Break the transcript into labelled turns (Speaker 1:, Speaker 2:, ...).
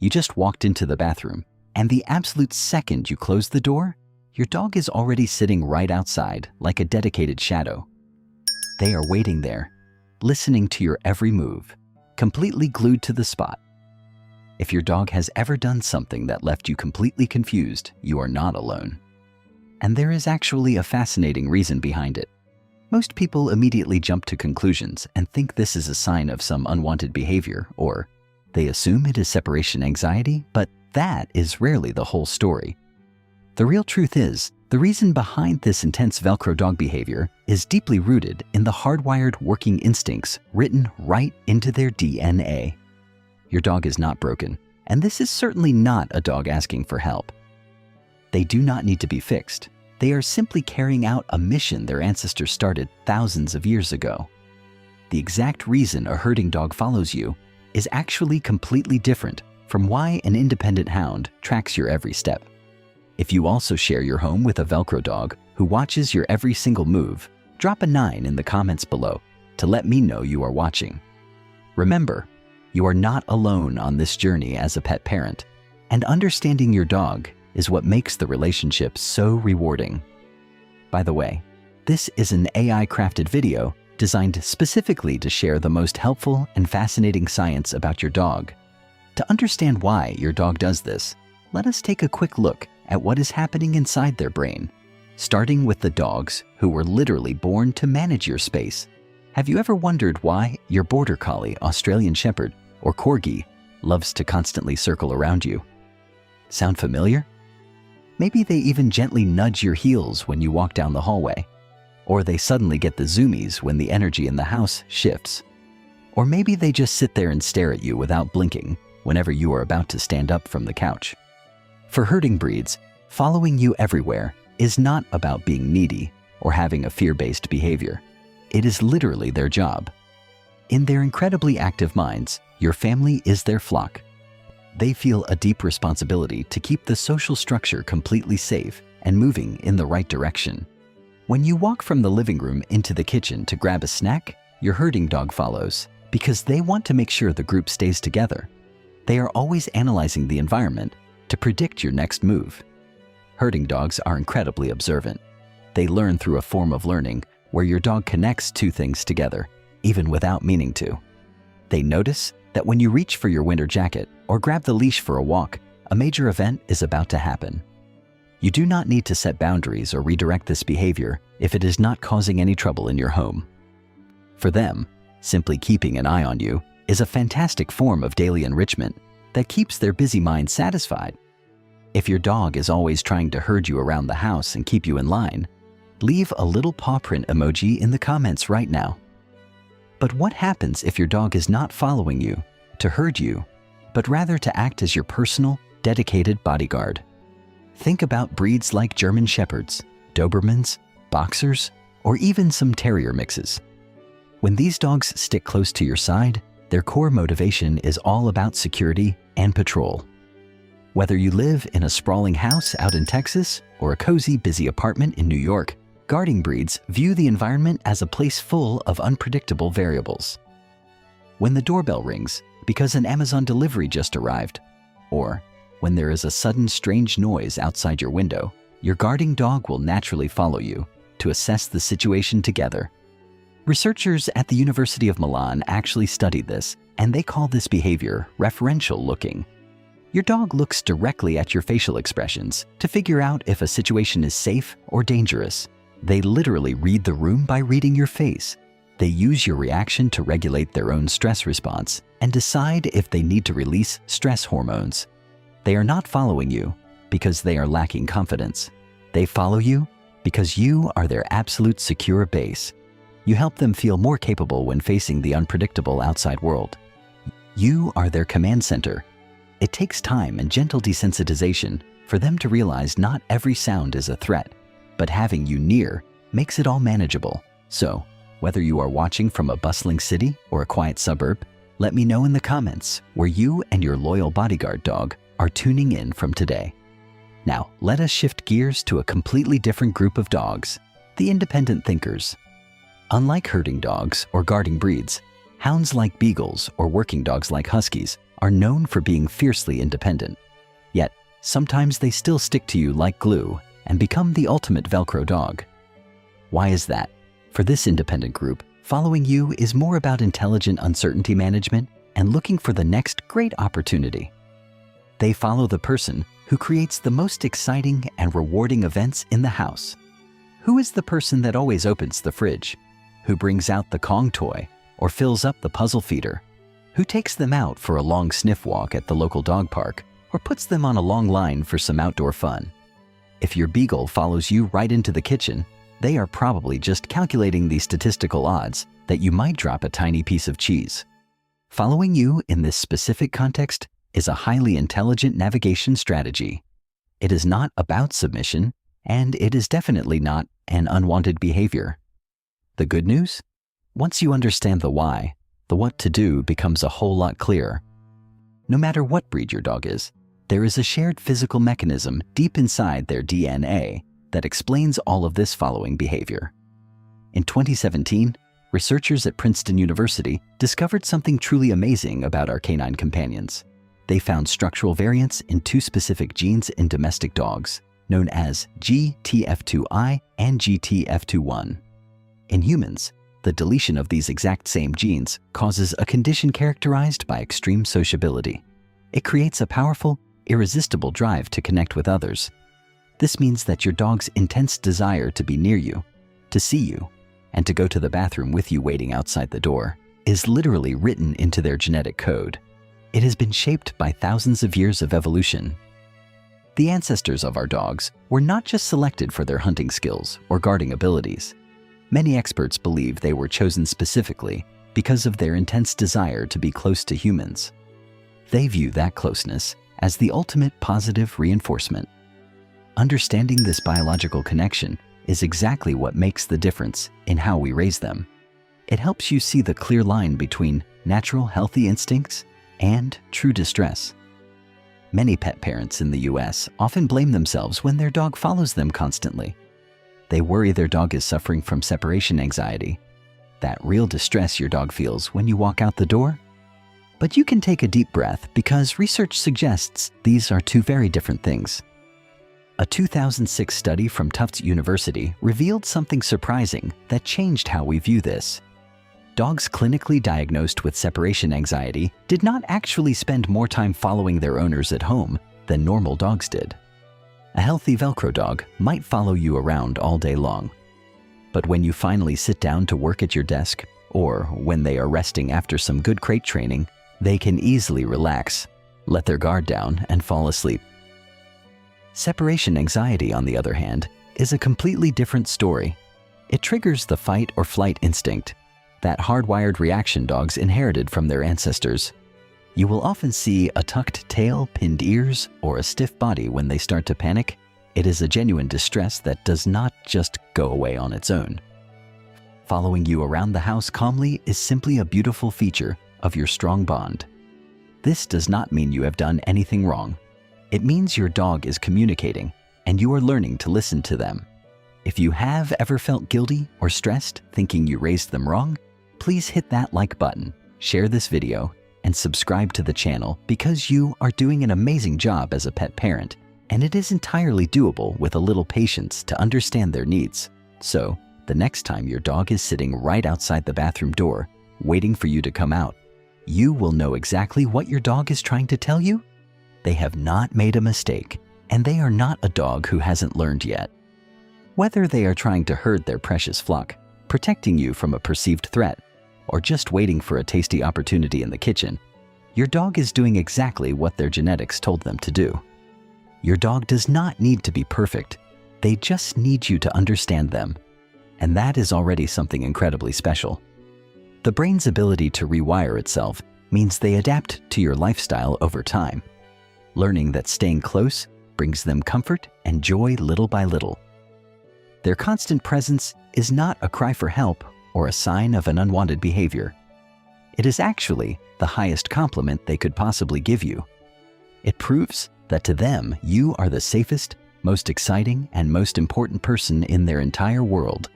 Speaker 1: You just walked into the bathroom, and the absolute second you close the door, your dog is already sitting right outside like a dedicated shadow. They are waiting there, listening to your every move, completely glued to the spot. If your dog has ever done something that left you completely confused, you are not alone. And there is actually a fascinating reason behind it. Most people immediately jump to conclusions and think this is a sign of some unwanted behavior, or they assume it is separation anxiety, but that is rarely the whole story. The real truth is, the reason behind this intense Velcro dog behavior is deeply rooted in the hardwired working instincts written right into their DNA. Your dog is not broken, and this is certainly not a dog asking for help. They do not need to be fixed. They are simply carrying out a mission their ancestors started thousands of years ago. The exact reason a herding dog follows you is actually completely different from why an independent hound tracks your every step. If you also share your home with a Velcro dog who watches your every single move, drop a 9 in the comments below to let me know you are watching. Remember, you are not alone on this journey as a pet parent, and understanding your dog is what makes the relationship so rewarding. By the way, this is an AI-crafted video designed specifically to share the most helpful and fascinating science about your dog. To understand why your dog does this, let us take a quick look at what is happening inside their brain, starting with the dogs who were literally born to manage your space. Have you ever wondered why your Border Collie, Australian Shepherd, or Corgi loves to constantly circle around you? Sound familiar? Maybe they even gently nudge your heels when you walk down the hallway, or they suddenly get the zoomies when the energy in the house shifts. Or maybe they just sit there and stare at you without blinking whenever you are about to stand up from the couch. For herding breeds, following you everywhere is not about being needy or having a fear-based behavior. It is literally their job. In their incredibly active minds, your family is their flock. They feel a deep responsibility to keep the social structure completely safe and moving in the right direction. When you walk from the living room into the kitchen to grab a snack, your herding dog follows because they want to make sure the group stays together. They are always analyzing the environment to predict your next move. Herding dogs are incredibly observant. They learn through a form of learning where your dog connects two things together, even without meaning to. They notice that when you reach for your winter jacket or grab the leash for a walk, a major event is about to happen. You do not need to set boundaries or redirect this behavior if it is not causing any trouble in your home. For them, simply keeping an eye on you is a fantastic form of daily enrichment that keeps their busy mind satisfied. If your dog is always trying to herd you around the house and keep you in line, leave a little paw print emoji in the comments right now. But what happens if your dog is not following you to herd you, but rather to act as your personal, dedicated bodyguard? Think about breeds like German Shepherds, Dobermans, Boxers, or even some terrier mixes. When these dogs stick close to your side, their core motivation is all about security and patrol. Whether you live in a sprawling house out in Texas or a cozy, busy apartment in New York, guarding breeds view the environment as a place full of unpredictable variables. When the doorbell rings because an Amazon delivery just arrived, or when there is a sudden strange noise outside your window, your guarding dog will naturally follow you to assess the situation together. Researchers at the University of Milan actually studied this, and they call this behavior referential looking. Your dog looks directly at your facial expressions to figure out if a situation is safe or dangerous. They literally read the room by reading your face. They use your reaction to regulate their own stress response and decide if they need to release stress hormones. They are not following you because they are lacking confidence. They follow you because you are their absolute secure base. You help them feel more capable when facing the unpredictable outside world. You are their command center. It takes time and gentle desensitization for them to realize not every sound is a threat, but having you near makes it all manageable. So, whether you are watching from a bustling city or a quiet suburb, let me know in the comments where you and your loyal bodyguard dog are tuning in from today. Now, let us shift gears to a completely different group of dogs, the independent thinkers. Unlike herding dogs or guarding breeds, hounds like beagles or working dogs like huskies are known for being fiercely independent. Yet, sometimes they still stick to you like glue and become the ultimate Velcro dog. Why is that? For this independent group, following you is more about intelligent uncertainty management and looking for the next great opportunity. They follow the person who creates the most exciting and rewarding events in the house. Who is the person that always opens the fridge? Who brings out the Kong toy or fills up the puzzle feeder? Who takes them out for a long sniff walk at the local dog park or puts them on a long line for some outdoor fun? If your Beagle follows you right into the kitchen, they are probably just calculating the statistical odds that you might drop a tiny piece of cheese. Following you in this specific context is a highly intelligent navigation strategy. It is not about submission, and it is definitely not an unwanted behavior. The good news? Once you understand the why, the what to do becomes a whole lot clearer. No matter what breed your dog is, there is a shared physical mechanism deep inside their DNA that explains all of this following behavior. In 2017, researchers at Princeton University discovered something truly amazing about our canine companions. They found structural variants in two specific genes in domestic dogs, known as GTF2I and GTF21. In humans, the deletion of these exact same genes causes a condition characterized by extreme sociability. It creates a powerful, irresistible drive to connect with others. This means that your dog's intense desire to be near you, to see you, and to go to the bathroom with you waiting outside the door is literally written into their genetic code. It has been shaped by thousands of years of evolution. The ancestors of our dogs were not just selected for their hunting skills or guarding abilities. Many experts believe they were chosen specifically because of their intense desire to be close to humans. They view that closeness as the ultimate positive reinforcement. Understanding this biological connection is exactly what makes the difference in how we raise them. It helps you see the clear line between natural, healthy instincts and true distress. Many pet parents in the US often blame themselves when their dog follows them constantly. They worry their dog is suffering from separation anxiety, that real distress your dog feels when you walk out the door. But you can take a deep breath because research suggests these are two very different things. A 2006 study from Tufts University revealed something surprising that changed how we view this. Dogs clinically diagnosed with separation anxiety did not actually spend more time following their owners at home than normal dogs did. A healthy Velcro dog might follow you around all day long. But when you finally sit down to work at your desk, or when they are resting after some good crate training, they can easily relax, let their guard down, and fall asleep. Separation anxiety, on the other hand, is a completely different story. It triggers the fight or flight instinct, that hardwired reaction dogs inherited from their ancestors. You will often see a tucked tail, pinned ears, or a stiff body when they start to panic. It is a genuine distress that does not just go away on its own. Following you around the house calmly is simply a beautiful feature of your strong bond. This does not mean you have done anything wrong. It means your dog is communicating and you are learning to listen to them. If you have ever felt guilty or stressed thinking you raised them wrong, please hit that like button, share this video, and subscribe to the channel because you are doing an amazing job as a pet parent, and it is entirely doable with a little patience to understand their needs. So, the next time your dog is sitting right outside the bathroom door, waiting for you to come out, you will know exactly what your dog is trying to tell you. They have not made a mistake, and they are not a dog who hasn't learned yet. Whether they are trying to herd their precious flock, protecting you from a perceived threat, or just waiting for a tasty opportunity in the kitchen, your dog is doing exactly what their genetics told them to do. Your dog does not need to be perfect. They just need you to understand them. And that is already something incredibly special. The brain's ability to rewire itself means they adapt to your lifestyle over time, learning that staying close brings them comfort and joy little by little. Their constant presence is not a cry for help or a sign of an unwanted behavior. It is actually the highest compliment they could possibly give you. It proves that to them, you are the safest, most exciting, and most important person in their entire world